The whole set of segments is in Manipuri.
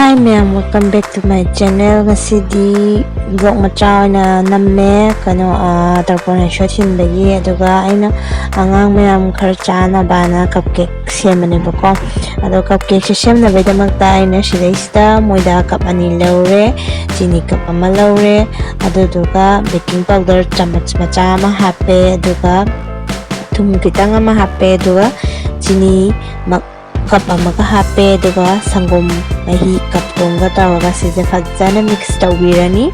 Hi ma'am, welcome back to my channel. Ngasidi vlog macha na namme kano tarpon heisoi thinbagi aduga aina angang ma'am khar chana bana cupcake semane bako ado cupcake se semna bedamakta aina sidaista moida cup ani laure chini cup ama laure aduga baking powder chamach macha ama hape aduga thum kitang ama hape aduga chini cup amaga hape aduga sangom mahi cup tongga tawraga sise fajjana mix tawbirani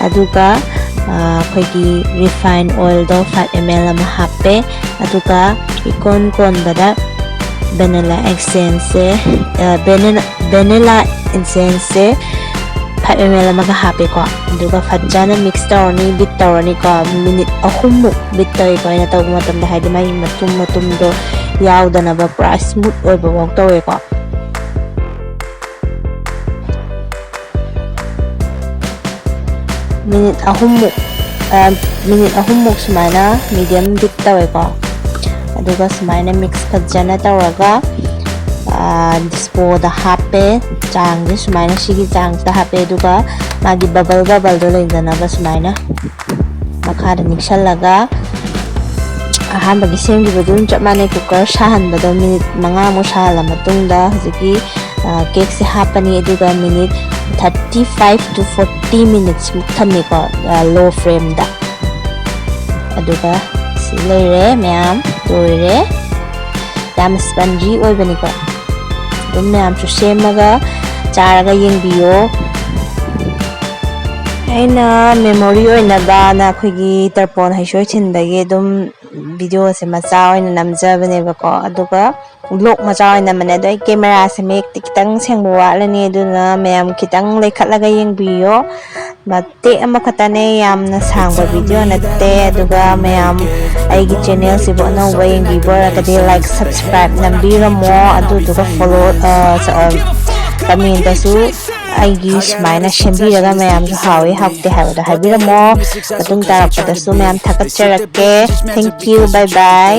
aduga akhoi refined oil do 5 ml ama hape aduga ikon bada vanilla essence vanilla essence 5 ml amaga hape ko aduga fajjana mix tawrani bit tawrani ko minute ahumuk bit tawi ko ina taw matamda haidi mai matum do yaudana ba pura smooth oiba wong tawe ko minute ahumuk sumana medium bit tawe ko aduga sumana mix fajjana tawraga dispo da hape chang ni sumana sigi chang da hape aduga magi bubble do leindana ba sumana makhada mixallaga ahambagi semgibadun chap mane cooker sahanbada minute 5 mo sahala matungda hujiki cake se hapani aduga minute 35 to 40 minutes muk thamni ko low flame da aduga si leire ma'am doire yam spongy oibani ko dum ma'am su semaga charaga yengbiyo aina memory oina da na khoigi tarpon heisoi thinbagi dum video se macha oina namjabane bako aduga vlog macha oina mane dai camera se mek kitang sengbo walani aduna ma'am kitang lekhatlaga yengbiyo mate ama khatane yamna sangba video natte aduga ma'am aigi channel se bo no way yengbibo akade like subscribe nambiramo aduga follow comment asu aigi smaina shembiraga ma'am ju hawi hakte habada habiramo matung tarakpadasu ma'am thakatcharake thank you bye bye